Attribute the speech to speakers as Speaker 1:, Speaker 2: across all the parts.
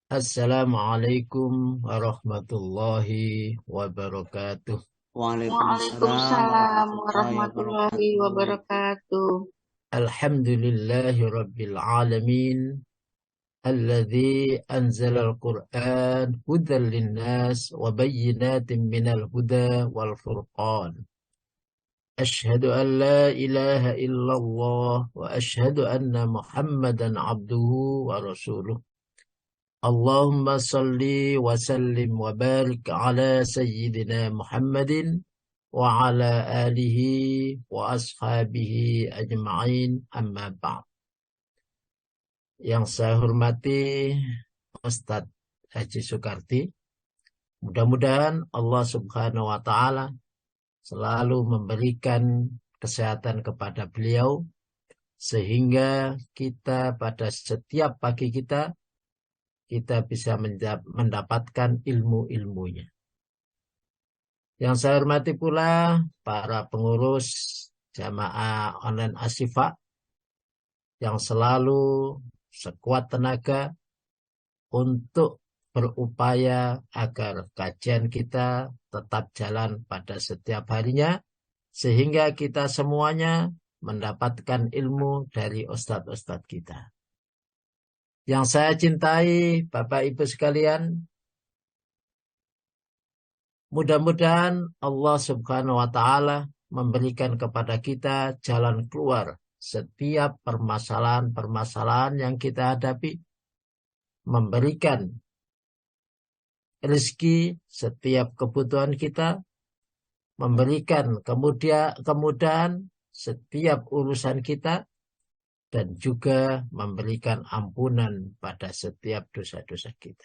Speaker 1: Assalamualaikum warahmatullahi wabarakatuh.
Speaker 2: Waalaikumsalam
Speaker 3: Waalaikumsalam
Speaker 2: warahmatullahi
Speaker 3: warahmatullahi
Speaker 2: wabarakatuh.
Speaker 3: wabarakatuh.
Speaker 1: Alhamdulillahi rabbil alamin. Alladhi anzala al-Quran hudan linnas wa bayyinatin minal huda wal furqan. Ashhadu an la ilaha illallah wa ashhadu anna Muhammadan abduhu wa rasuluh. Allahumma salli wa sallim wa barik ala sayyidina Muhammadin wa ala alihi wa ashabihi ajma'in amma ba'd. Yang saya hormati Ustadz Haji Soekardi, mudah-mudahan Allah Subhanahu wa taala selalu memberikan kesehatan kepada beliau sehingga kita pada setiap pagi kita bisa mendapatkan ilmu-ilmunya. Yang saya hormati pula para pengurus jamaah online Asyifa yang selalu sekuat tenaga untuk berupaya agar kajian kita tetap jalan pada setiap harinya sehingga kita semuanya mendapatkan ilmu dari ustadz-ustadz kita. Yang saya cintai Bapak Ibu sekalian, mudah-mudahan Allah Subhanahu wa taala memberikan kepada kita jalan keluar setiap permasalahan-permasalahan yang kita hadapi, memberikan rezeki setiap kebutuhan kita, memberikan kemudahan setiap urusan kita, dan juga memberikan ampunan pada setiap dosa-dosa kita.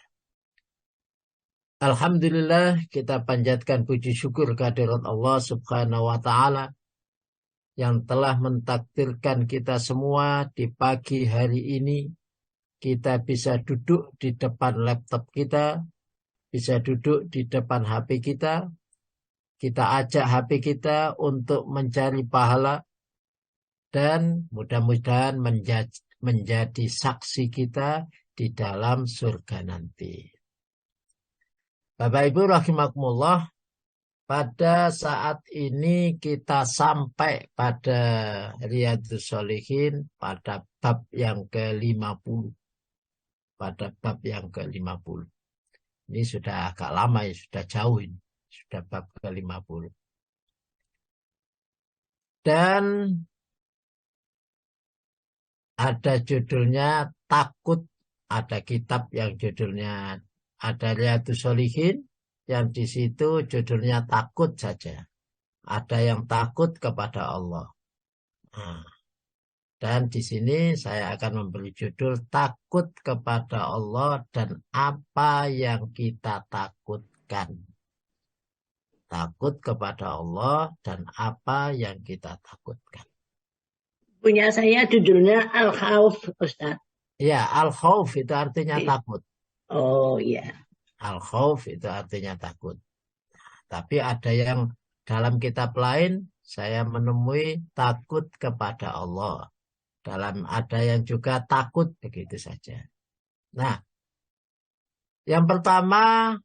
Speaker 1: Alhamdulillah, kita panjatkan puji syukur kehadirat Allah Subhanahu wa taala yang telah mentakdirkan kita semua di pagi hari ini kita bisa duduk di depan laptop kita, bisa duduk di depan HP kita ajak HP kita untuk mencari pahala dan mudah-mudahan menjadi saksi kita di dalam surga nanti. Bapak Ibu rahimakumullah, pada saat ini kita sampai pada Riyadhus Shalihin pada bab yang ke-50. Pada bab yang ke-50. Ini sudah agak lama ya, sudah jauh ini. Sudah bab ke-50. Dan ada judulnya takut, ada kitab yang judulnya ada Riyadhus Shalihin yang di situ judulnya takut saja. Ada yang takut kepada Allah. Nah, dan di sini saya akan memberi judul takut kepada Allah dan apa yang kita takutkan. Takut kepada Allah dan apa yang kita takutkan.
Speaker 3: Punya saya judulnya Al-Khauf, Ustaz.
Speaker 1: Ya, al-khauf itu artinya takut.
Speaker 3: Oh iya.
Speaker 1: Al-khauf itu artinya takut. Tapi ada yang dalam kitab lain saya menemui takut kepada Allah. Ada yang juga takut begitu saja. Nah, yang pertama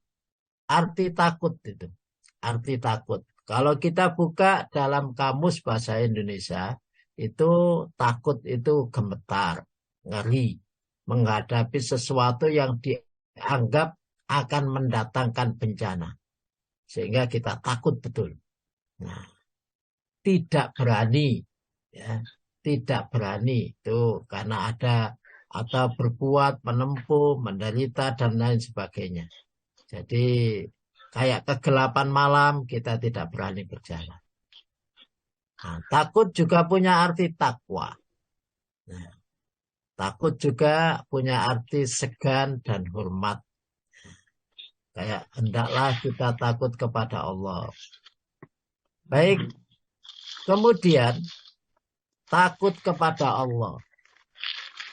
Speaker 1: arti takut itu. Arti takut. Kalau kita buka dalam kamus bahasa Indonesia, itu takut itu gemetar, ngeri, menghadapi sesuatu yang dianggap akan mendatangkan bencana. Sehingga kita takut betul. Nah, tidak berani, ya, tidak berani itu karena ada atau berbuat, menempuh, menderita dan lain sebagainya. Jadi kayak kegelapan malam kita tidak berani berjalan. Nah, takut juga punya arti takwa. Nah, takut juga punya arti segan dan hormat. Kayak hendaklah kita takut kepada Allah. Baik, kemudian takut kepada Allah.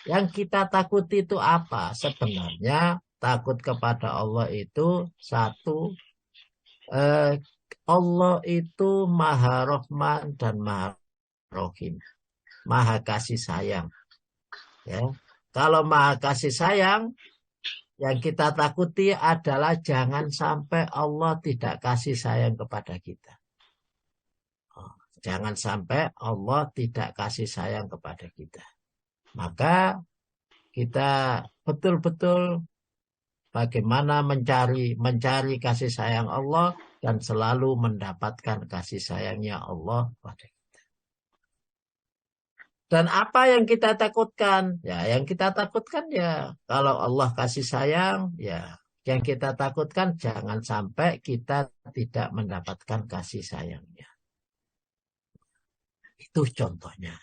Speaker 1: Yang kita takuti itu apa? Sebenarnya takut kepada Allah itu satu, Allah itu Maha Rahman dan Maha Rahim. Maha kasih sayang. Ya. Kalau Maha kasih sayang, Yang kita takuti adalah jangan sampai Allah tidak kasih sayang kepada kita. Jangan sampai Allah tidak kasih sayang kepada kita. Maka kita betul-betul bagaimana mencari kasih sayang Allah dan selalu mendapatkan kasih sayangnya Allah pada kita. Dan apa yang kita takutkan? Ya, yang kita takutkan ya kalau Allah kasih sayang, ya yang kita takutkan jangan sampai kita tidak mendapatkan kasih sayangnya. Itu contohnya.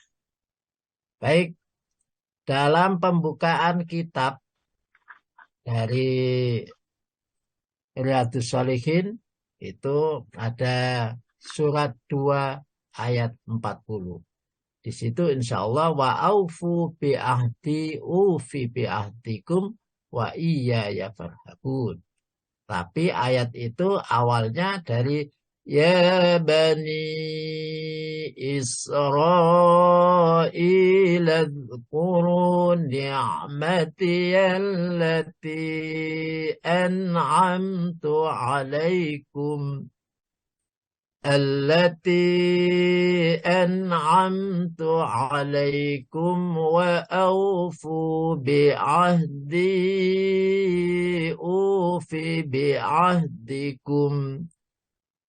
Speaker 1: Baik, dalam pembukaan kitab dari Riyadhus Shalihin itu ada surat 2 ayat 40. Di situ insya Allah wa aufu bi ahdi ufi bi ahdikum wa iyaya farhabun. Tapi ayat itu awalnya dari ya bani Israil adhkuru ni'mati allati an'amtu alaikum wa awfu bi'ahdi ufi bi'ahdikum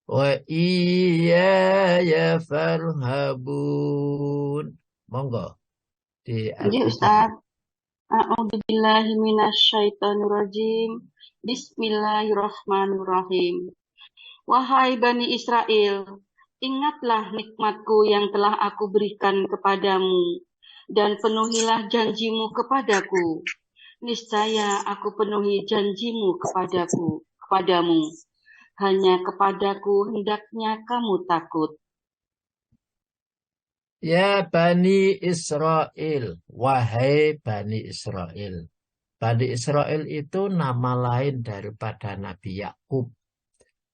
Speaker 1: wa iyaya farhabun. Monggo
Speaker 2: Jadi Ustaz, a'udzubillahi minasyaitonirrajim. Bismillahirrahmanirrahim. Wahai Bani Israel, ingatlah nikmatku yang telah aku berikan kepadamu, dan penuhilah janjimu kepadaku. Niscaya aku penuhi janjimu kepadamu. Hanya kepadaku hendaknya kamu takut.
Speaker 1: Ya Bani Israel, wahai Bani Israel. Bani Israel itu nama lain daripada Nabi Yakub.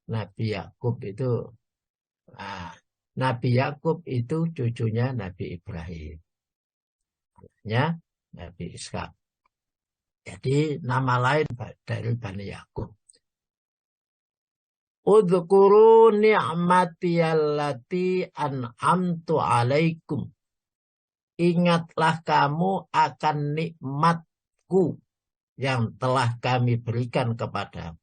Speaker 1: Nabi Yakub itu, Nabi Yakub itu cucunya Nabi Ibrahim. Ya, Nabi Ishak. Jadi nama lain dari Bani Yakub. Udhkuru ni'mati allati an'amtu alaikum. Ingatlah kamu akan nikmatku yang telah kami berikan kepadamu.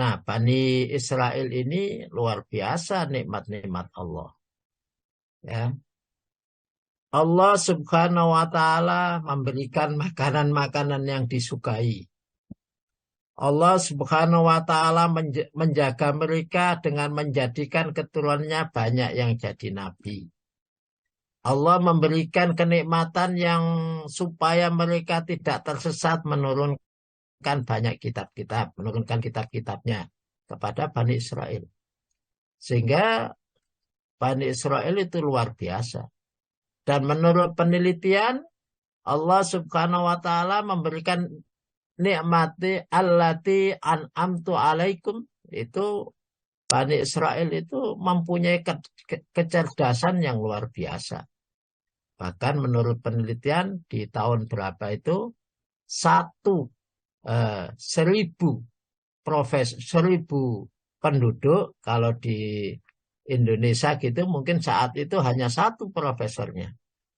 Speaker 1: Nah, Bani Israel ini luar biasa nikmat-nikmat Allah. Ya. Allah Subhanahu wa Ta'ala memberikan makanan-makanan yang disukai. Allah Subhanahu wa Ta'ala menjaga mereka dengan menjadikan keturunannya banyak yang jadi nabi. Allah memberikan kenikmatan yang supaya mereka tidak tersesat, menurunkan banyak kitab-kitab, menurunkan kitab-kitabnya kepada Bani Israel. Sehingga Bani Israel itu luar biasa. Dan menurut penelitian, Allah Subhanahu wa Ta'ala memberikan nikmati allati an'amtu alaikum, itu Bani Israel itu mempunyai kecerdasan yang luar biasa. Bahkan menurut penelitian di tahun berapa itu 1000 penduduk, kalau di Indonesia gitu mungkin saat itu hanya 1 profesornya.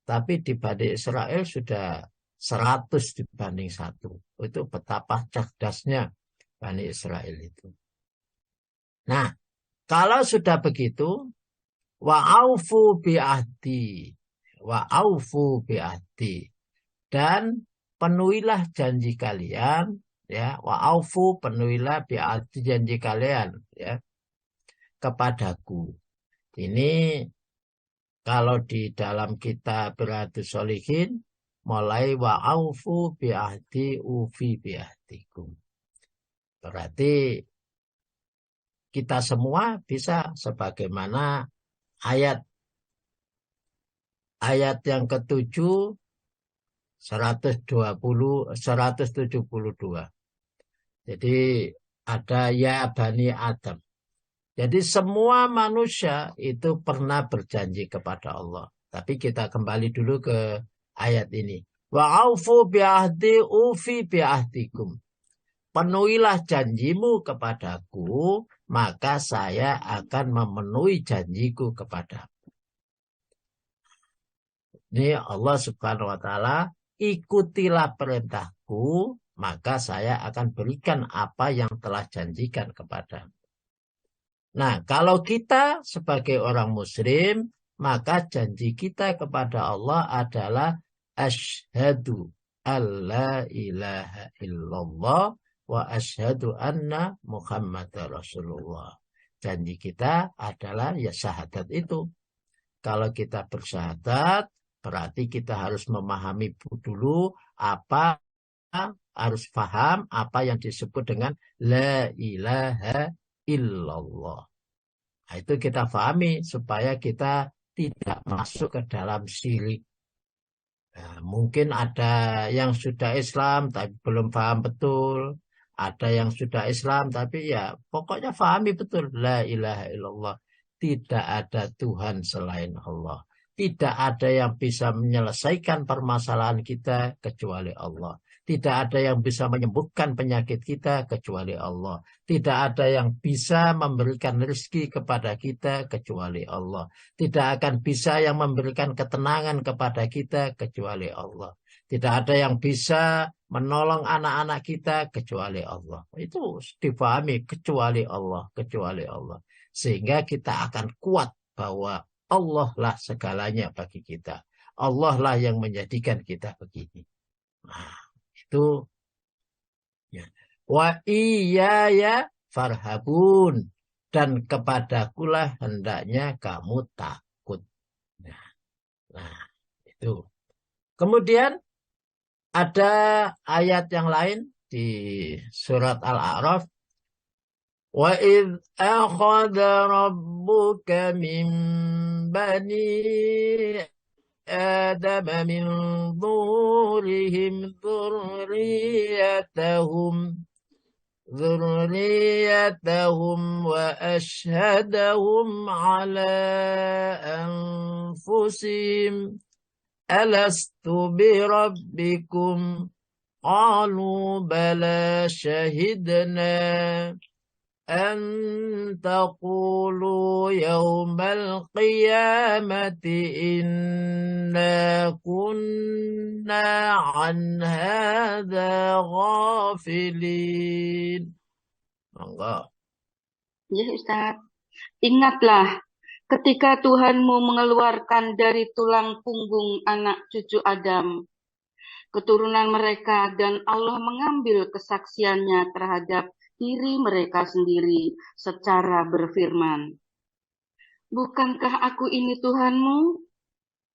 Speaker 1: Tapi di Bani Israel sudah 100 dibanding 1. Itu betapa cerdasnya Bani Israel itu. Nah, kalau sudah begitu, wa'aufu bi'ahdi. Wa'aufu bi'ahdi. Dan penuhilah janji kalian, ya, wa'aufu, penuhilah bi'ahdi, janji kalian, ya, kepadaku. Ini kalau di dalam kitab Riyadhus Shalihin mulai wa'aufu bi'ahdi ufi bi'ahdikum. Berarti kita semua bisa sebagaimana ayat yang ke-7 172. Jadi ada ya Bani Adam. Jadi semua manusia itu pernah berjanji kepada Allah. Tapi kita kembali dulu ke ayat ini. Wa'aufu bi'ahdi ufi bi'ahdikum. penuhilah janjimu kepadaku, maka saya akan memenuhi janjiku kepadamu. Ini Allah Subhanahu wa Ta'ala, ikutilah perintahku, maka saya akan berikan apa yang telah janjikan kepadamu. Nah, kalau kita sebagai orang muslim, maka janji kita kepada Allah adalah asyhadu alla ilaha illallah wa asyhadu anna Muhammadar Rasulullah. Janji kita adalah ya syahadat itu. Kalau kita bersyahadat, berarti kita harus memahami dulu apa, harus paham apa yang disebut dengan la ilaha illallah. Nah, itu kita pahami supaya kita tidak masuk ke dalam syirik. Nah, mungkin ada yang sudah Islam tapi belum paham betul. Ada yang sudah Islam tapi ya pokoknya pahami betul la ilaha illallah. Tidak ada Tuhan selain Allah. Tidak ada yang bisa menyelesaikan permasalahan kita kecuali Allah. Tidak ada yang bisa menyembuhkan penyakit kita kecuali Allah. Tidak ada yang bisa memberikan rezeki kepada kita kecuali Allah. Tidak akan bisa yang memberikan ketenangan kepada kita kecuali Allah. Tidak ada yang bisa menolong anak-anak kita kecuali Allah. Itu dipahami kecuali Allah, kecuali Allah. Sehingga kita akan kuat bahwa Allah lah segalanya bagi kita. Allah lah yang menjadikan kita begini. Nah, itu ya. Wa iyaya farhabun, dan kepadakulah hendaknya kamu takut. Nah, itu. Kemudian ada ayat yang lain di surat Al-A'raf. وَإِذْ أَخَذَ رَبُّكَ مِنْ بَنِي آدَمَ مِنْ ظُهُورِهِمْ ذُرِّيَّتَهُمْ وَأَشْهَدَهُمْ عَلَى أَنْفُسِهِمْ أَلَسْتُ بِرَبِّكُمْ قَالُوا بَلَى شَهِدْنَا أَن تَقُولُوا يَوْمَ الْقِيَامَةِ إِنَّا كُنَّا عَنْ هَذَا غَافِلِينَ. Monggo.
Speaker 2: Ya Ustaz, ingatlah ketika Tuhanmu mengeluarkan dari tulang punggung anak cucu Adam, keturunan mereka, dan Allah mengambil kesaksiannya terhadap diri mereka sendiri secara berfirman, "Bukankah aku ini Tuhanmu?"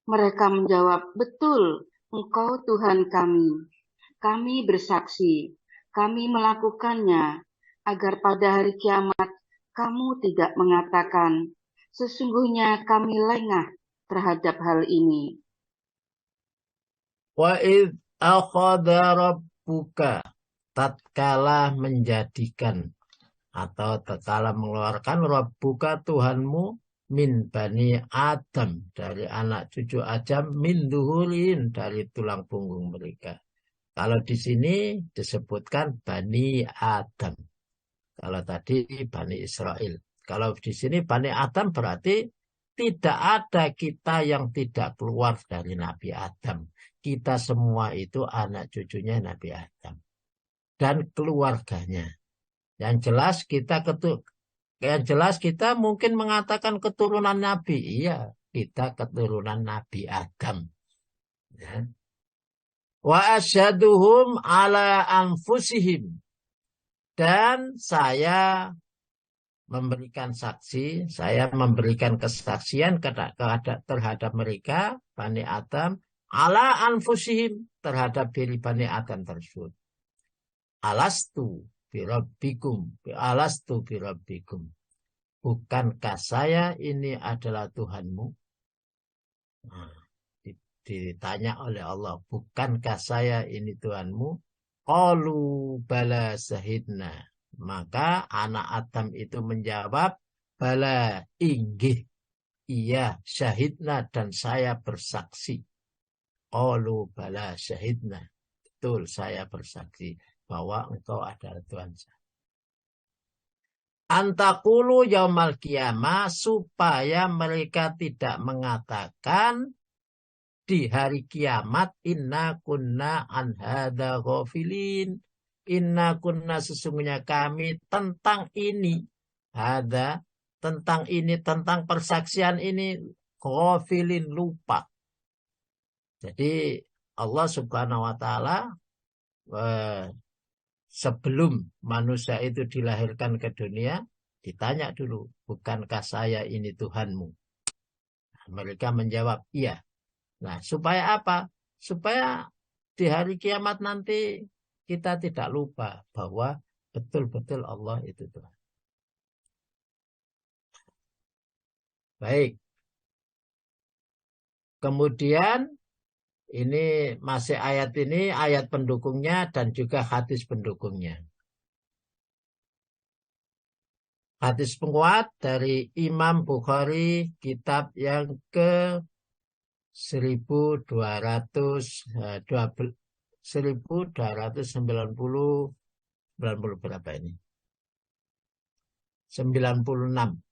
Speaker 2: Mereka menjawab, "Betul, Engkau Tuhan kami. Kami bersaksi, kami melakukannya, agar pada hari kiamat kamu tidak mengatakan, sesungguhnya kami lengah terhadap hal ini."
Speaker 1: Wa idh akhadha rabbuka, tatkala menjadikan atau tatkala mengeluarkan rabbuka Tuhanmu min bani Adam, dari anak cucu Adam, min duhurin, dari tulang punggung mereka. Kalau di sini disebutkan bani Adam. Kalau tadi bani Israel. Kalau di sini bani Adam berarti tidak ada kita yang tidak keluar dari Nabi Adam. Kita semua itu anak cucunya Nabi Adam dan keluarganya. Yang jelas kita mungkin mengatakan keturunan Nabi. Iya, kita keturunan Nabi Adam. Ya. Wa asyaduhum ala anfusihim, dan saya memberikan saksi, saya memberikan kesaksian terhadap mereka, Bani Adam, ala anfusihim, terhadap diri Bani Adam tersebut. Alastu birabbikum. Bukankah saya ini adalah Tuhanmu? Nah, ditanya oleh Allah, bukankah saya ini Tuhanmu? Qalu bala syahidna. Maka anak Adam itu menjawab, bala, inggih, iya, syahidna, dan saya bersaksi. Qalu bala syahidna. Betul, saya bersaksi. bahwa engkau adalah Tuhan saya. Antakulu yaumal kiamah, supaya mereka tidak mengatakan di hari kiamat, inna kunna an hadza ghafilin, inna kunna sesungguhnya kami tentang ini, hadza tentang ini, tentang persaksian ini, ghafilin lupa. Jadi Allah Subhanahu wa taala sebelum manusia itu dilahirkan ke dunia, ditanya dulu, bukankah saya ini Tuhanmu? Mereka menjawab, iya. Nah, supaya apa? Supaya di hari kiamat nanti kita tidak lupa bahwa betul-betul Allah itu Tuhan. Baik. Kemudian ini masih ayat ini, ayat pendukungnya dan juga hadis pendukungnya. Hadis penguat dari Imam Bukhari, kitab yang ke 1290 berapa ini? 96.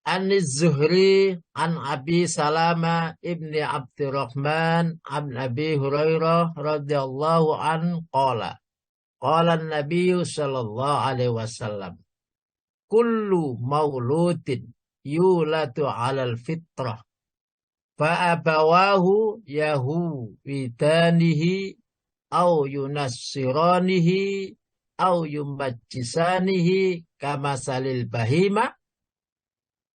Speaker 1: An-Zuhri an Abi Salama ibni Abdurrahman an Abi Hurairah radhiyallahu an qala Nabi sallallahu alaihi wasallam kullu mauludin yulatu 'alal fitrah fa abawahu yahwidanihi au yunassiranihi au yumajjisanihi kama salil bahima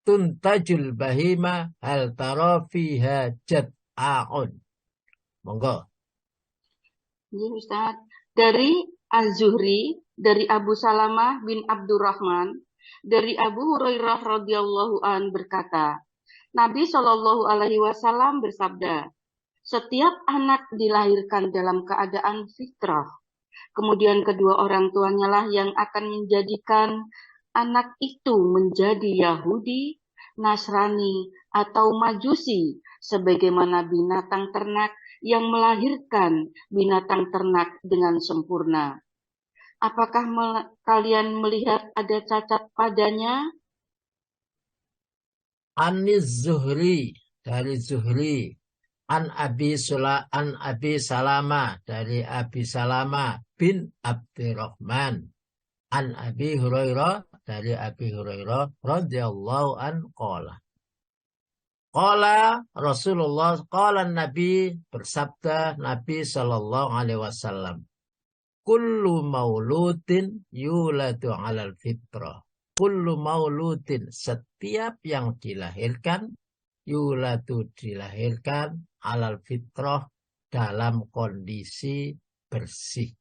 Speaker 1: tuntajul bahima hal tara fiha jad'aun. Monggo.
Speaker 2: Ya, Ustaz. Dari Az-Zuhri, dari Abu Salamah bin Abdurrahman, dari Abu Hurairah radhiyallahu an berkata, Nabi Shallallahu alaihi wasallam bersabda, setiap anak dilahirkan dalam keadaan fitrah. Kemudian kedua orang tuanya lah yang akan menjadikan anak itu menjadi Yahudi, Nasrani, atau Majusi, sebagaimana binatang ternak yang melahirkan binatang ternak dengan sempurna. Apakah kalian melihat ada cacat padanya?
Speaker 1: An-Zuhri, dari Zuhri, an Abi Salama, dari Abi Salama bin Abdurrahman, an Abi Hurairah, dari Abi Hurairah radhiyallahu an qala Rasulullah, qala Nabi, bersabda Nabi sallallahu alaihi wasallam, kullu mauludin yuladu 'alal fitrah. Kullu mauludin, setiap yang dilahirkan, yuladu dilahirkan, 'alal fitrah, dalam kondisi bersih,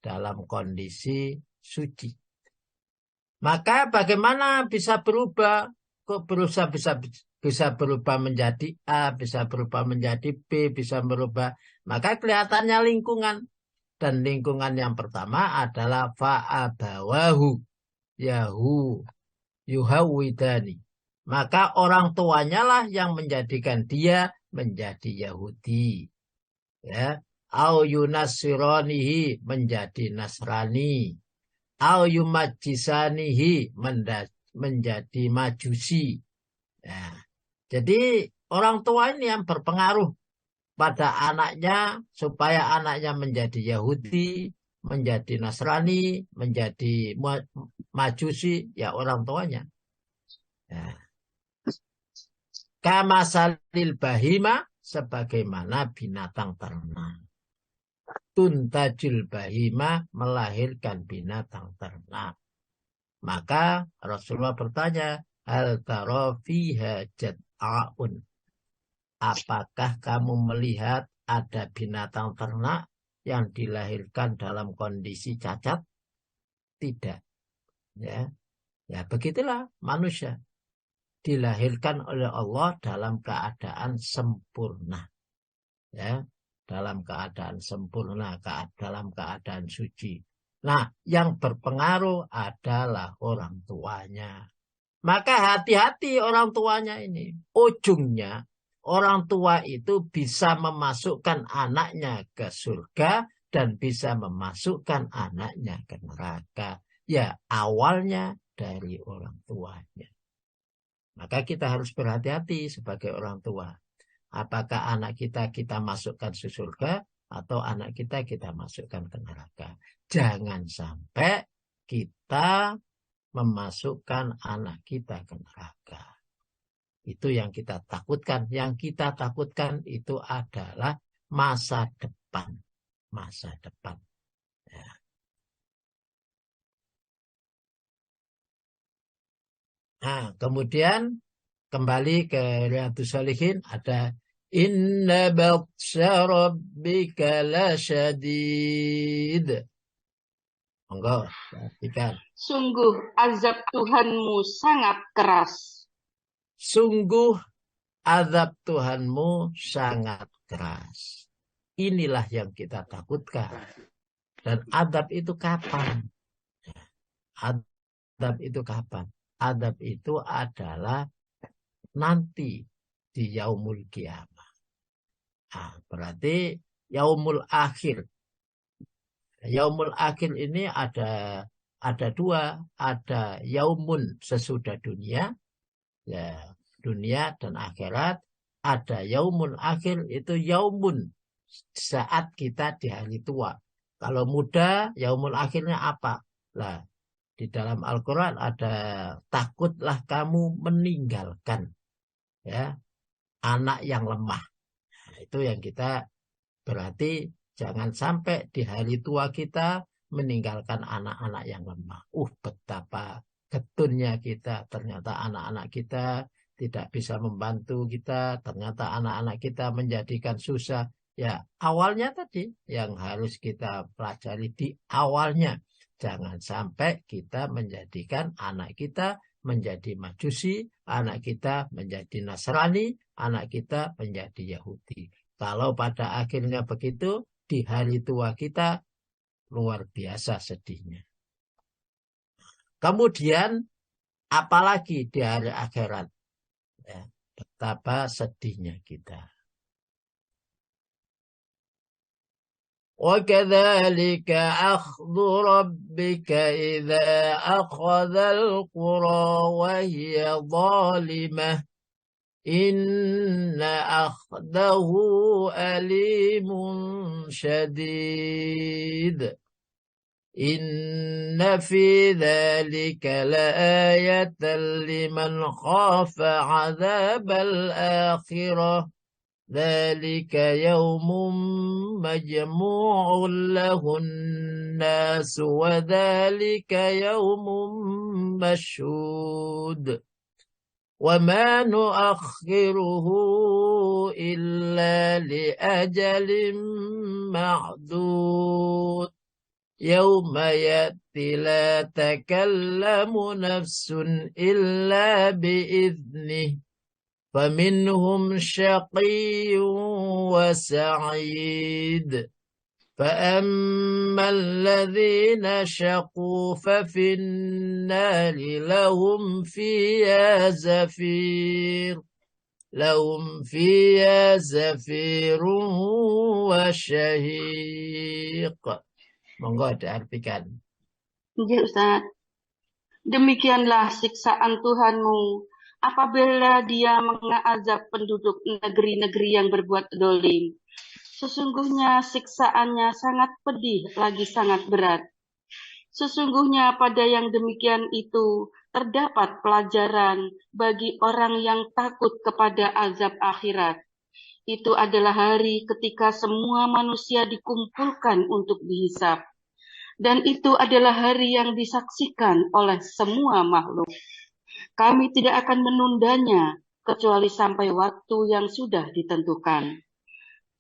Speaker 1: dalam kondisi suci. Maka bagaimana bisa berubah? Kok bisa berubah menjadi A, bisa berubah menjadi B, bisa berubah. Maka kelihatannya lingkungan. Dan lingkungan yang pertama adalah fa'abawahu yuhawidani. Maka orang tuanya lah yang menjadikan dia menjadi Yahudi. Ya. Au yunassiranihi, menjadi Nasrani. Au yumajjisanihi, menjadi Majusi. Nah, jadi orang tua ini yang berpengaruh pada anaknya supaya anaknya menjadi Yahudi, menjadi Nasrani, menjadi Majusi, ya orang tuanya. Nah, kama salil bahima, sebagaimana binatang ternak. Tuntajul bahima, melahirkan binatang ternak. Maka Rasulullah bertanya, hal tara fiha jad'aun. Apakah kamu melihat ada binatang ternak yang dilahirkan dalam kondisi cacat? Tidak. Ya, begitulah manusia dilahirkan oleh Allah dalam keadaan sempurna. Ya, dalam keadaan sempurna, dalam keadaan suci. Nah, yang berpengaruh adalah orang tuanya. Maka hati-hati orang tuanya ini. Ujungnya orang tua itu bisa memasukkan anaknya ke surga dan bisa memasukkan anaknya ke neraka. Ya, awalnya dari orang tuanya. Maka kita harus berhati-hati sebagai orang tua. Apakah anak kita masukkan ke surga atau anak kita masukkan ke neraka. Jangan sampai kita memasukkan anak kita ke neraka. Itu yang kita takutkan. Yang kita takutkan itu adalah masa depan. Masa depan. Ya. Nah, kemudian kembali ke Riyadhus Shalihin ada Inna batsya rabbika lasyadid. Monggo, perhatikan.
Speaker 2: Sungguh azab Tuhanmu sangat keras.
Speaker 1: Sungguh azab Tuhanmu sangat keras. Inilah yang kita takutkan. Dan azab itu kapan? Azab itu kapan? Azab itu adalah nanti di yaumul kiamah. Nah, berarti yaumul akhir. Yaumul akhir ini ada dua, ada yaumun sesudah dunia, ya, dunia dan akhirat. Ada yaumun akhir, itu yaumun saat kita di hari tua. Kalau muda, yaumul akhirnya apa? Lah, di dalam Al-Quran ada takutlah kamu meninggalkan ya anak yang lemah. Nah, itu yang kita berarti jangan sampai di hari tua kita meninggalkan anak-anak yang lemah. Betapa getunnya kita. Ternyata anak-anak kita tidak bisa membantu kita. Ternyata anak-anak kita menjadikan susah. Ya, awalnya tadi yang harus kita pelajari di awalnya. Jangan sampai kita menjadikan anak kita menjadi Majusi, anak kita menjadi Nasrani, anak kita menjadi Yahudi. Kalau pada akhirnya begitu, di hari tua kita luar biasa sedihnya. Kemudian, apalagi di hari akhirat. Ya, betapa sedihnya kita. وَكَذَلِكَ أَخْذُ رَبِّكَ إِذَا أَخَذَ الْقُرَى وَهِيَ ظَالِمَةٌ إِنَّ أَخْذَهُ أَلِيمٌ شَدِيدٌ إِنَّ فِي ذَلِكَ لَآيَةً لِمَنْ خَافَ عَذَابَ الْآخِرَةِ ذَلِكَ يَوْمٌ مَجْمُوعٌ لَهُ النَّاسُ وَذَلِكَ يَوْمٌ مَشْهُودٌ وَمَا نُؤَخِّرُهُ إِلَّا لِأَجَلٍ مَعْدُودٍ يَوْمَ يَأْتِي لَا تَكَلَّمُ نَفْسٌ إِلَّا بِإِذْنِهِ فَمِنْهُمْ شَقِيٌّ وَسَعِيدٌ فَأَمَّا الَّذِينَ شَقُوا فَفِي النَّارِ لَهُمْ فِيهَا زَفِيرٌ وَشَهِيقٌ. Monggo diartikan.
Speaker 2: Ya, Ustaz. Demikianlah siksaan Tuhanmu apabila dia mengazab penduduk negeri-negeri yang berbuat dolim. Sesungguhnya siksaannya sangat pedih lagi sangat berat. Sesungguhnya pada yang demikian itu terdapat pelajaran bagi orang yang takut kepada azab akhirat. Itu adalah hari ketika semua manusia dikumpulkan untuk dihisab. Dan itu adalah hari yang disaksikan oleh semua makhluk. Kami tidak akan menundanya kecuali sampai waktu yang sudah ditentukan.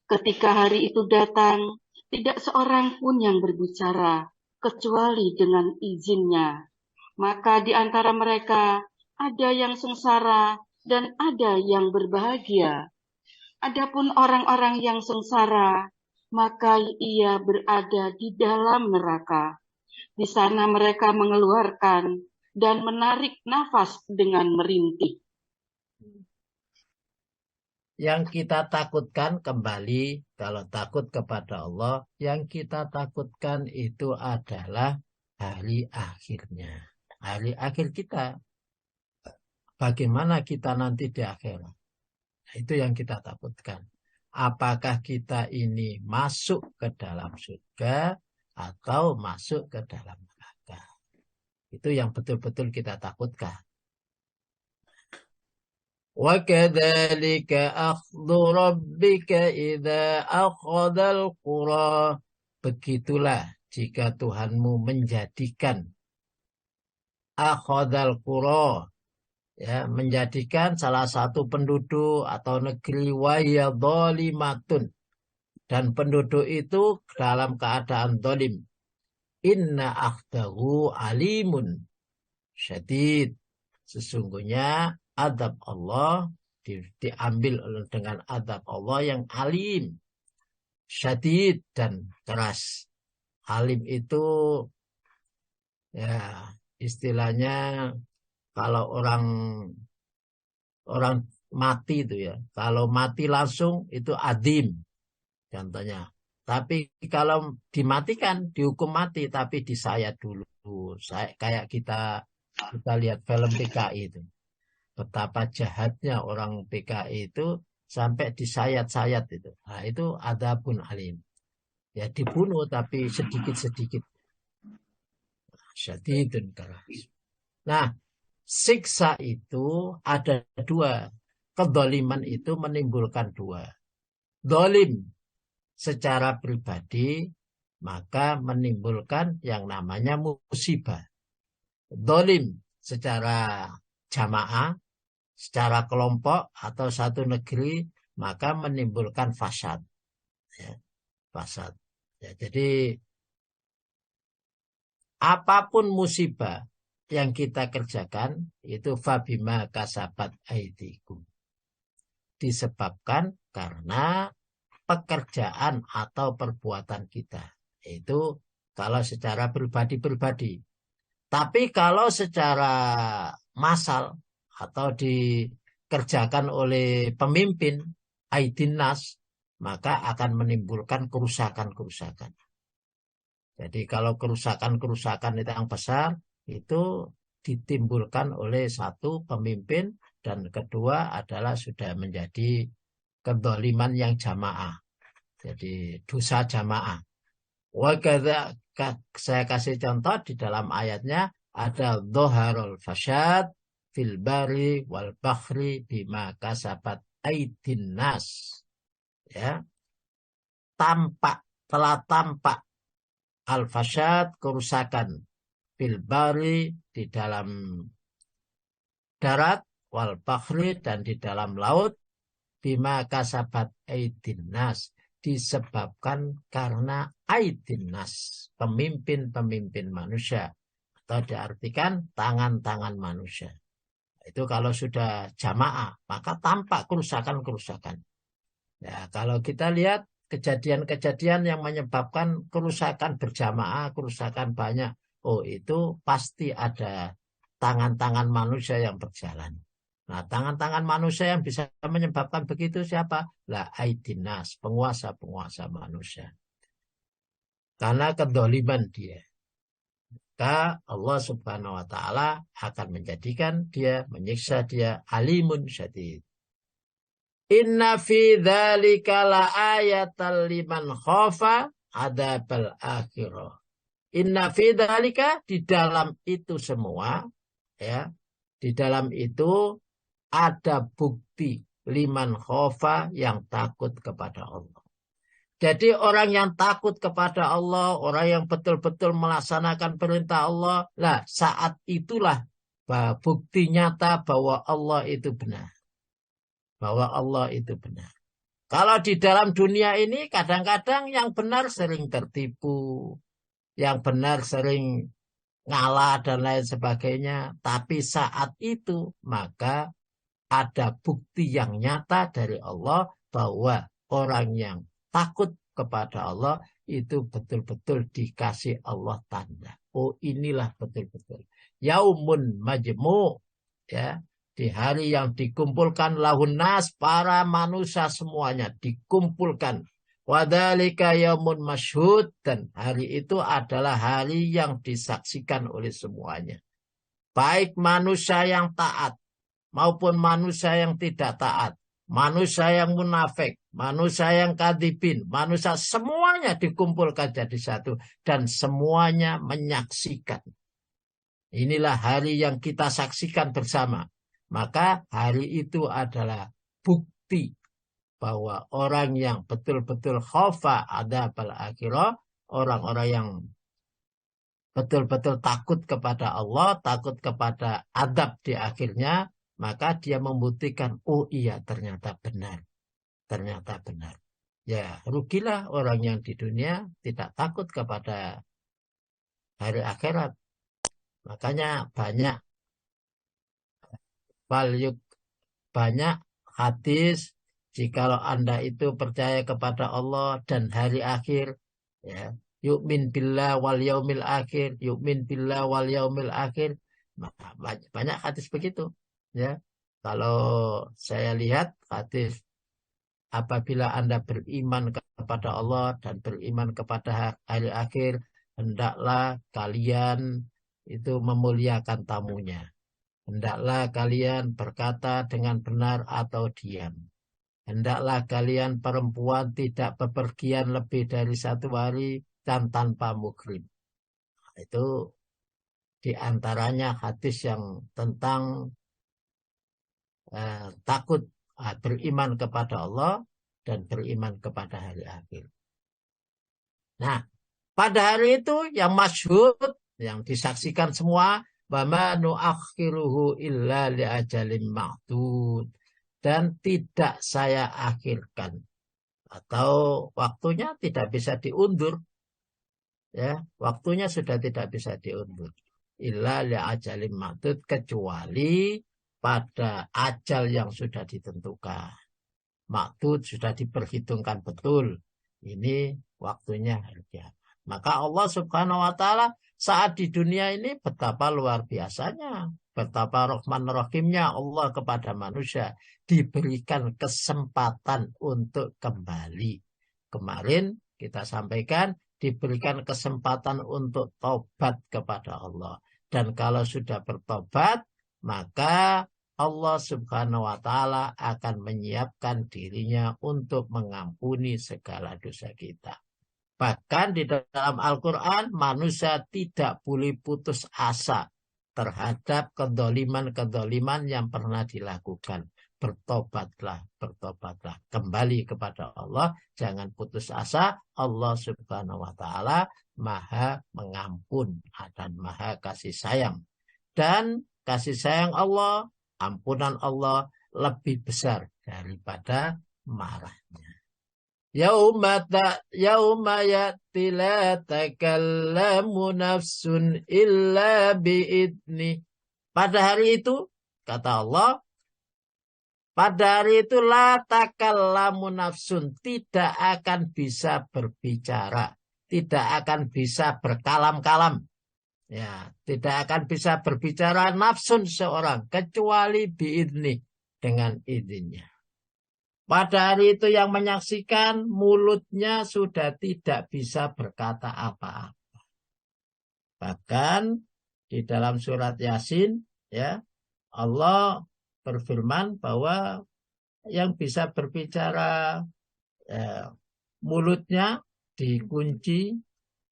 Speaker 2: Ketika hari itu datang, tidak seorang pun yang berbicara kecuali dengan izinnya. Maka di antara mereka ada yang sengsara dan ada yang berbahagia. Adapun orang-orang yang sengsara, maka ia berada di dalam neraka. Di sana mereka mengeluarkan dan menarik nafas dengan merintih.
Speaker 1: Yang kita takutkan kembali, kalau takut kepada Allah, yang kita takutkan itu adalah hari akhirnya. Hari akhir kita. Bagaimana kita nanti di akhirat. Itu yang kita takutkan. Apakah kita ini masuk ke dalam surga atau masuk ke dalam neraka. Itu yang betul-betul kita takutkan. وَكَذَلِكَ أَخْذُ رَبِّكَ إِذَا أَخَذَ الْقُرَى. Begitulah jika Tuhanmu menjadikan akhadal qura, ya, menjadikan salah satu penduduk atau negeri waya dhalimatun, dan penduduk itu dalam keadaan zalim. Inna akhdahu alimun syadid. Sesungguhnya adab Allah diambil dengan adab Allah yang alim, syadid, dan keras. Alim itu ya istilahnya kalau orang mati itu ya, kalau mati langsung itu adim contohnya. Tapi kalau dimatikan, dihukum mati, tapi disayat dulu. Kayak kita lihat film PKI itu. Betapa jahatnya orang PKI itu sampai disayat-sayat itu. Nah, itu adabun alim. Ya dibunuh tapi sedikit-sedikit. Syadidun keras. Nah, siksa itu ada dua. Kedoliman itu menimbulkan dua. Dolim secara pribadi, maka menimbulkan yang namanya musibah. Dolim secara jamaah, secara kelompok atau satu negeri, maka menimbulkan fasad. Ya, fasad. Ya, jadi apapun musibah yang kita kerjakan itu fabima kasabat aidikum. Disebabkan karena pekerjaan atau perbuatan kita. Itu kalau secara pribadi-pribadi. Tapi kalau secara massal atau dikerjakan oleh pemimpin, aidinas, maka akan menimbulkan kerusakan-kerusakan. Jadi kalau kerusakan-kerusakan itu yang besar, itu ditimbulkan oleh satu pemimpin, dan kedua adalah sudah menjadi kedoliman yang jamaah. Jadi dosa jamaah. Saya kasih contoh di dalam ayatnya ada dhoharul fasad fil bari wal bahri bima kasabat aidin nas. Ya. Telah tampak al-fasad, kerusakan, fil bari, di dalam darat, wal bahri, dan di dalam laut, bima kasabat aidin nas, disebabkan karena aidin nas, pemimpin-pemimpin manusia, atau diartikan tangan-tangan manusia. Itu kalau sudah jamaah, maka tampak kerusakan-kerusakan. Ya, kalau kita lihat kejadian-kejadian yang menyebabkan kerusakan berjamaah, kerusakan banyak, oh itu pasti ada tangan-tangan manusia yang berjalan. Nah, tangan-tangan manusia yang bisa menyebabkan begitu siapa? Lah aidinas, penguasa-penguasa manusia. Karena kedoliman dia. Maka Allah Subhanahu wa Ta'ala akan menjadikan dia, menyiksa dia, alimun syadid. Inna fi dzalika laayatal liman khafa adzabal akhirah. Inna fi dzalika, di dalam itu semua, ya, di dalam itu ada bukti liman khafa, yang takut kepada Allah. Jadi orang yang takut kepada Allah, orang yang betul-betul melaksanakan perintah Allah, lah saat itulah bukti nyata bahwa Allah itu benar. Bahwa Allah itu benar. Kalau di dalam dunia ini kadang-kadang yang benar sering tertipu, yang benar sering ngalah dan lain sebagainya. Tapi saat itu maka ada bukti yang nyata dari Allah bahwa orang yang takut kepada Allah itu betul-betul dikasih Allah tanda. Oh inilah betul-betul yaumun majmu', ya. Di hari yang dikumpulkan lahun nas, para manusia semuanya dikumpulkan. Wadhalika yaumun masyhud, dan hari itu adalah hari yang disaksikan oleh semuanya. Baik manusia yang taat maupun manusia yang tidak taat, manusia yang munafik, manusia yang kadibin, manusia semuanya dikumpulkan jadi satu dan semuanya menyaksikan. Inilah hari yang kita saksikan bersama. Maka hari itu adalah bukti bahwa orang yang betul-betul khaufa adzabal akhirah, orang-orang yang betul-betul takut kepada Allah, takut kepada adab di akhirnya, maka dia membuktikan, oh iya ternyata benar. Ternyata benar. Ya, rugilah orang yang di dunia tidak takut kepada hari akhirat. Makanya banyak hadis, jikalau Anda itu percaya kepada Allah dan hari akhir, ya, yu'min billah wal yaumil akhir, yu'min billah wal yaumil akhir. Maka banyak hadis begitu, ya. Kalau saya lihat hadis, apabila Anda beriman kepada Allah dan beriman kepada hari akhir, hendaklah kalian itu memuliakan tamunya. Hendaklah kalian berkata dengan benar atau diam. Hendaklah kalian perempuan tidak bepergian lebih dari 1 hari dan tanpa muhrim. Itu diantaranya hadis yang tentang takut beriman kepada Allah dan beriman kepada hari akhir. Nah, pada hari itu yang masyhur, yang disaksikan semua, wama nuakhiruhu illa liajalim ma'dud, dan tidak saya akhirkan atau waktunya tidak bisa diundur, ya, waktunya sudah tidak bisa diundur, illa liajalim ma'dud, kecuali pada ajal yang sudah ditentukan. Ma'dud sudah diperhitungkan betul, ini waktunya hari kiamat. Maka Allah Subhanahu wa Ta'ala saat di dunia ini betapa luar biasanya, betapa rahman rahimnya Allah kepada manusia, diberikan kesempatan untuk kembali. Kemarin kita sampaikan diberikan kesempatan untuk taubat kepada Allah. Dan kalau sudah bertobat, maka Allah Subhanahu wa Ta'ala akan menyiapkan dirinya untuk mengampuni segala dosa kita. Bahkan di dalam Al-Quran, manusia tidak boleh putus asa terhadap kedoliman-kedoliman yang pernah dilakukan. Bertobatlah, bertobatlah. Kembali kepada Allah, jangan putus asa. Allah Subhanahu wa Ta'ala maha mengampun dan maha kasih sayang. Dan kasih sayang Allah, ampunan Allah lebih besar daripada marahnya. Yauma ya'ti la takallamu nafsun illa bi'idni. Pada hari itu, kata Allah, pada hari itu la takallamu nafsun, tidak akan bisa berbicara, tidak akan bisa berkalam-kalam. Ya, tidak akan bisa berbicara nafsun seorang kecuali bi'idni, dengan izinnya. Pada hari itu yang menyaksikan mulutnya sudah tidak bisa berkata apa-apa. Bahkan di dalam surat Yasin, ya, Allah berfirman bahwa yang bisa berbicara, mulutnya dikunci,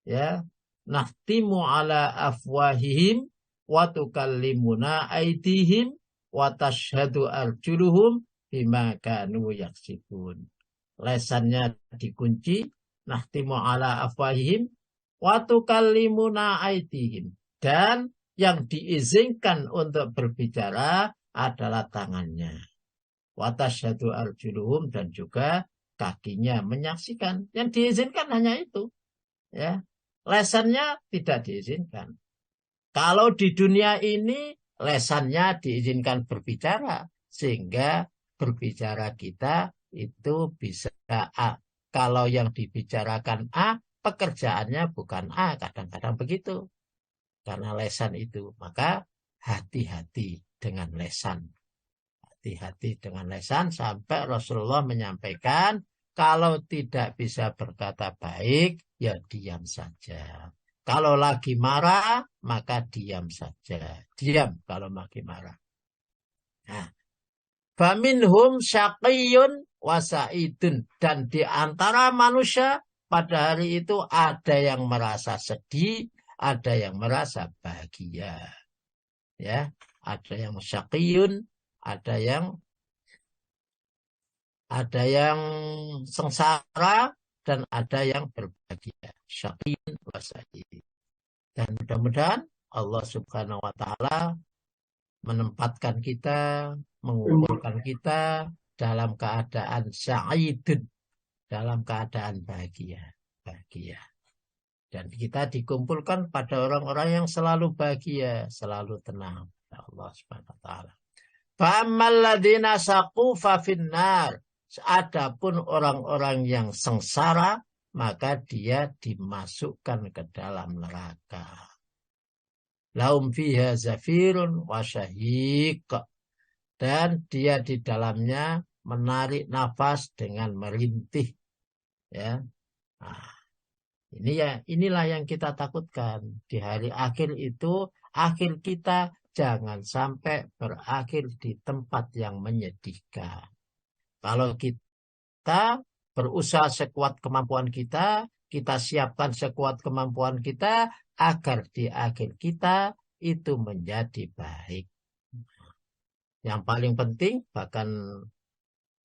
Speaker 1: ya, nahtimu ala afwahihim wa tukallimuna aydihim wa tashhadu arjuluhum bima kanu yaksibun. Lesannya dikunci, nahtimu ala afwahihim wa tukallimuna aydihim, dan yang diizinkan untuk berbicara adalah tangannya. Wa tashhadu arjuluhum, dan juga kakinya menyaksikan. Yang diizinkan hanya itu, ya. Lesannya tidak diizinkan. Kalau di dunia ini lesannya diizinkan berbicara, sehingga berbicara kita itu bisa A. Kalau yang dibicarakan A, pekerjaannya bukan A, kadang-kadang begitu. Karena lesan itu, maka hati-hati dengan lesan. hati-hati dengan lisan sampai Rasulullah menyampaikan kalau tidak bisa berkata baik, ya diam saja. Kalau lagi marah, maka diam saja. Diam kalau lagi marah. Nah, faminhum syaqiyun wa sa'idun. Dan di antara manusia pada hari itu ada yang merasa sedih, ada yang merasa bahagia. Ya, ada yang syaqiyun, ada yang sengsara dan ada yang berbahagia. Syaqiyun wa sa'id. Dan mudah-mudahan Allah Subhanahu wa taala menempatkan kita, mengumpulkan kita dalam keadaan sa'idun, dalam keadaan bahagia. Dan kita dikumpulkan pada orang-orang yang selalu bahagia, selalu tenang. Ya Allah Subhanahu wa taala. Fa'ammal ladzina saqu fa finnar. Adapun orang-orang yang sengsara, maka dia dimasukkan ke dalam neraka. Lahum fiha zafirun wa syahiq. Dan dia di dalamnya menarik nafas dengan merintih. Ya. Nah, inilah yang kita takutkan. Di hari akhir itu, akhir kita jangan sampai berakhir di tempat yang menyedihkan. Kalau kita berusaha sekuat kemampuan kita siapkan sekuat kemampuan kita agar di akhir kita itu menjadi baik. Yang paling penting, bahkan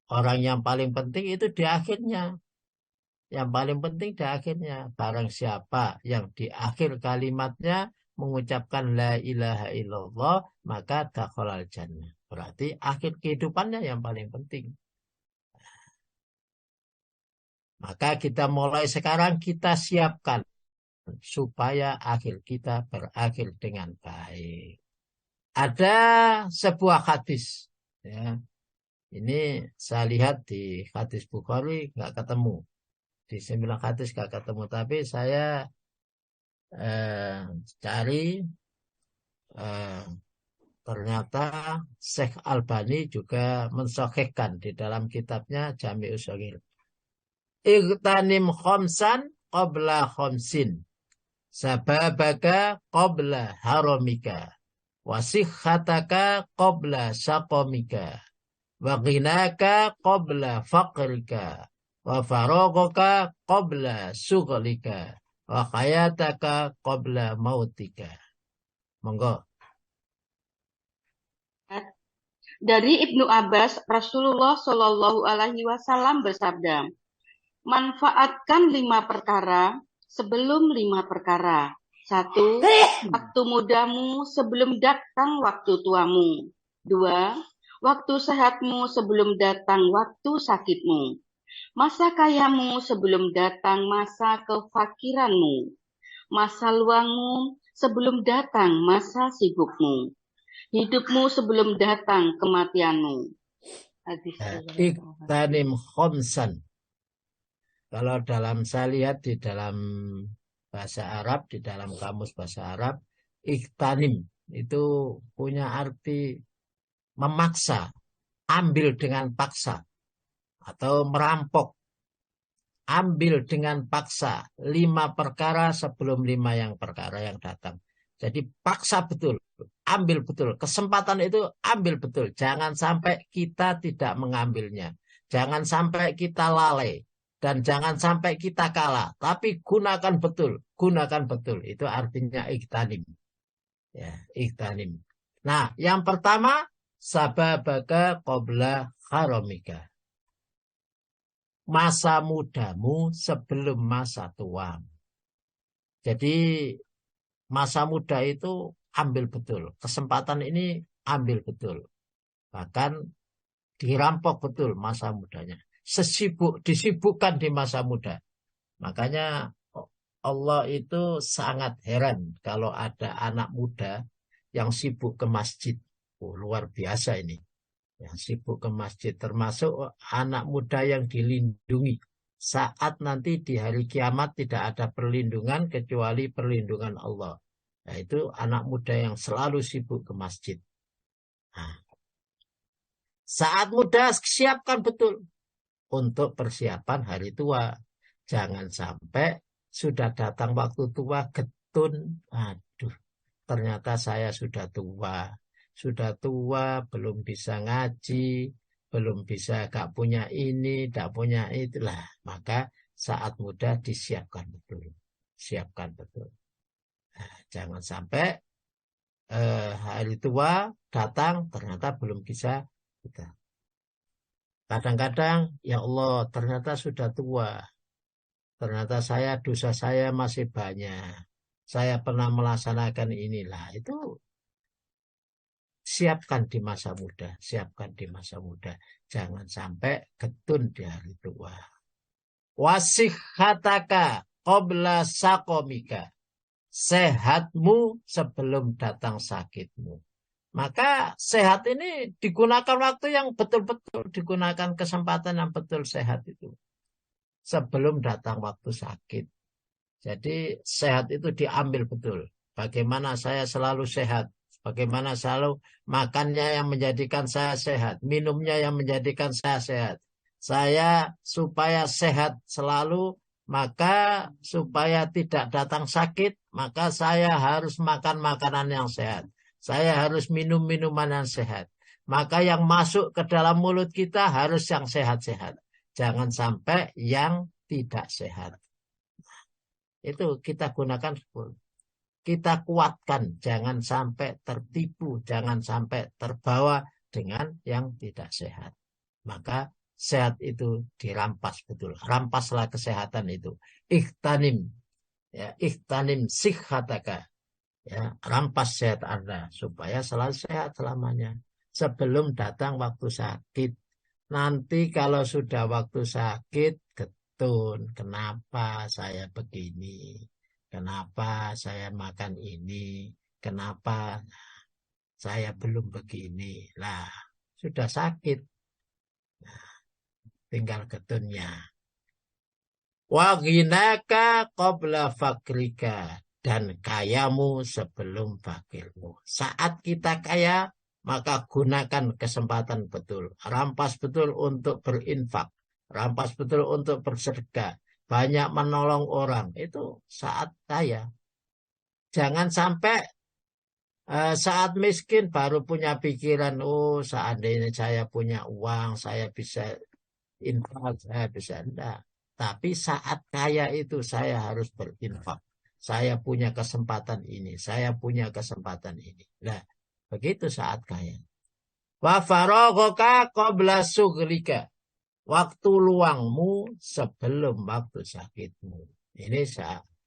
Speaker 1: orang yang paling penting itu di akhirnya. Yang paling penting di akhirnya. Barang siapa yang di akhir kalimatnya mengucapkan la ilaha illallah, maka dakhalal jannah. Berarti akhir kehidupannya yang paling penting. Maka kita mulai sekarang kita siapkan supaya akhir kita berakhir dengan baik. Ada sebuah hadis, ya. Ini saya lihat di hadis Bukhari nggak ketemu, di 9 hadis nggak ketemu, tapi saya cari ternyata Syekh Albani juga mensahihkan di dalam kitabnya Jami'us Shaghir. Igtanim khamsan qabla khamsin. Sababaka qabla haramika. Wasikhataka qabla saqamika. Wa ghinaka qabla faqrika. Wa faragaka qabla sughlika. Wa hayataka qabla mautika. Monggo.
Speaker 2: Dari Ibnu Abbas, Rasulullah Shallallahu Alaihi Wasallam bersabda, manfaatkan 5 perkara sebelum 5 perkara. 1. Waktu mudamu sebelum datang waktu tuamu. 2. Waktu sehatmu sebelum datang waktu sakitmu. Masa kayamu sebelum datang masa kefakiranmu. Masa luangmu sebelum datang masa sibukmu. Hidupmu sebelum datang kematianmu.
Speaker 1: Iktanim khamsan. Kalau saya lihat di dalam bahasa Arab, di dalam kamus bahasa Arab, iktanim itu punya arti memaksa, ambil dengan paksa, atau merampok. Ambil dengan paksa 5 perkara sebelum 5 yang perkara yang datang. Jadi paksa betul, ambil betul. Kesempatan itu ambil betul. Jangan sampai kita tidak mengambilnya. Jangan sampai kita lalai. Dan jangan sampai kita kalah. Tapi gunakan betul. Gunakan betul. Itu artinya iktanim. Ya, iktanim. Nah, yang pertama, sababaka qabla haramika. Masa mudamu sebelum masa tuamu. Jadi, masa muda itu ambil betul. Kesempatan ini ambil betul. Bahkan dirampok betul masa mudanya. Disibukkan di masa muda. Makanya Allah itu sangat heran kalau ada anak muda yang sibuk ke masjid. Luar biasa ini. Yang sibuk ke masjid. Termasuk anak muda yang dilindungi. Saat nanti di hari kiamat tidak ada perlindungan kecuali perlindungan Allah. Yaitu anak muda yang selalu sibuk ke masjid. Nah, Saat muda siapkan betul untuk persiapan hari tua. Jangan sampai sudah datang waktu tua getun. Aduh, ternyata saya sudah tua. Sudah tua, belum bisa ngaji, belum bisa, gak punya ini, gak punya itulah. Maka saat muda disiapkan betul. Siapkan betul. Nah, jangan sampai hari tua datang, ternyata belum bisa kita. Kadang-kadang, ya Allah, ternyata sudah tua. Ternyata dosa saya masih banyak. Saya pernah melaksanakan inilah. Itu siapkan di masa muda. Siapkan di masa muda. Jangan sampai getun di hari tua. Wasihhataka qabla sakomika. Sehatmu sebelum datang sakitmu. Maka sehat ini digunakan waktu yang betul-betul. Digunakan kesempatan yang betul sehat itu. Sebelum datang waktu sakit. Jadi sehat itu diambil betul. Bagaimana saya selalu sehat. Bagaimana selalu makannya yang menjadikan saya sehat. Minumnya yang menjadikan saya sehat. Saya supaya sehat selalu, maka supaya tidak datang sakit, maka saya harus makan makanan yang sehat. Saya harus minum minuman yang sehat. Maka yang masuk ke dalam mulut kita harus yang sehat-sehat. Jangan sampai yang tidak sehat. Itu kita gunakan full. Kita kuatkan, jangan sampai tertipu, jangan sampai terbawa dengan yang tidak sehat. Maka sehat itu dirampas betul. Rampaslah kesehatan itu. Ikhtanim, ya, ikhtanim sikhataka. Ya, rampas sehat Anda supaya selalu sehat selamanya. Sebelum datang waktu sakit. Nanti kalau sudah waktu sakit, getun. Kenapa saya begini? Kenapa saya makan ini? Kenapa saya belum begini? Lah, sudah sakit. Nah, tinggal getunnya. Wa ghinaka qabla fakrika. Dan kayamu sebelum fakirmu. Saat kita kaya, maka gunakan kesempatan betul. Rampas betul untuk berinfak. Rampas betul untuk bersedekah. Banyak menolong orang. Itu saat kaya. Jangan sampai saat miskin baru punya pikiran, oh seandainya saya punya uang, saya bisa infak, saya bisa enggak. Tapi saat kaya itu saya harus berinfak. Saya punya kesempatan ini, saya punya kesempatan ini. Nah, begitu saat kaya. Wa faraghoka qabla sughlika. Waktu luangmu sebelum waktu sakitmu. Ini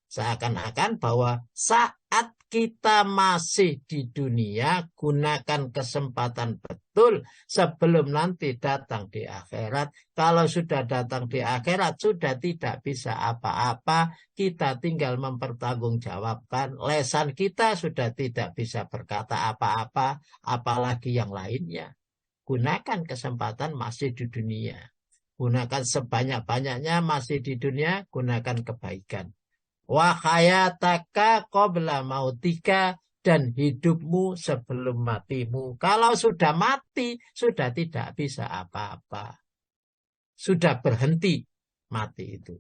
Speaker 1: seakan-akan bahwa saat kita masih di dunia, gunakan kesempatan betul sebelum nanti datang di akhirat. Kalau sudah datang di akhirat, sudah tidak bisa apa-apa. Kita tinggal mempertanggungjawabkan. Lesan kita sudah tidak bisa berkata apa-apa, apalagi yang lainnya. Gunakan kesempatan masih di dunia. Gunakan sebanyak-banyaknya masih di dunia, gunakan kebaikan. Wa hayataka qabla mautika, dan hidupmu sebelum matimu. Kalau sudah mati, sudah tidak bisa apa-apa. Sudah berhenti mati itu.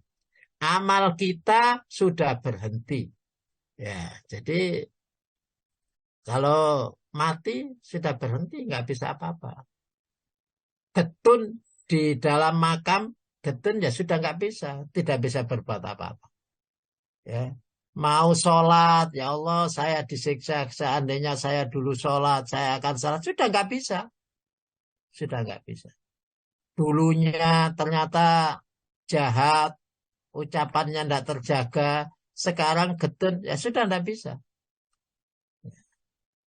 Speaker 1: Amal kita sudah berhenti. Ya, jadi kalau mati sudah berhenti, nggak bisa apa-apa. Getun di dalam makam, getun ya sudah nggak bisa. Tidak bisa berbuat apa-apa. Ya, mau sholat, ya Allah saya disiksa, seandainya saya dulu sholat, saya akan sholat, sudah nggak bisa, dulunya ternyata jahat, ucapannya tidak terjaga, sekarang getun, ya sudah tidak bisa.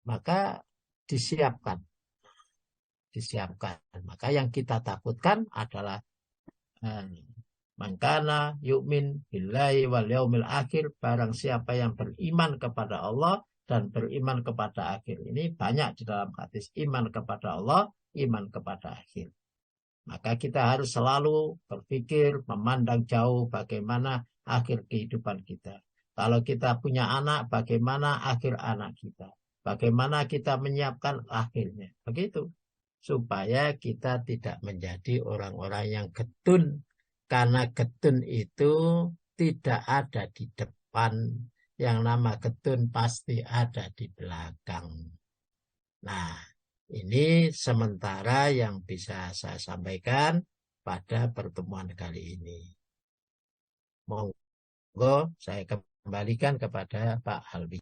Speaker 1: Maka disiapkan, maka yang kita takutkan adalah mangkana yu'min billahi wal yaumil akhir, barang siapa yang beriman kepada Allah dan beriman kepada akhir. Ini banyak di dalam hadis, iman kepada Allah, iman kepada akhir. Maka kita harus selalu berpikir, memandang jauh bagaimana akhir kehidupan kita. Kalau kita punya anak, bagaimana akhir anak kita. Bagaimana kita menyiapkan akhirnya. Begitu. supaya kita tidak menjadi orang-orang yang getun. Karena getun itu tidak ada di depan. Yang nama getun pasti ada di belakang. Nah, ini sementara yang bisa saya sampaikan pada pertemuan kali ini. Monggo saya kembalikan kepada Pak Albi.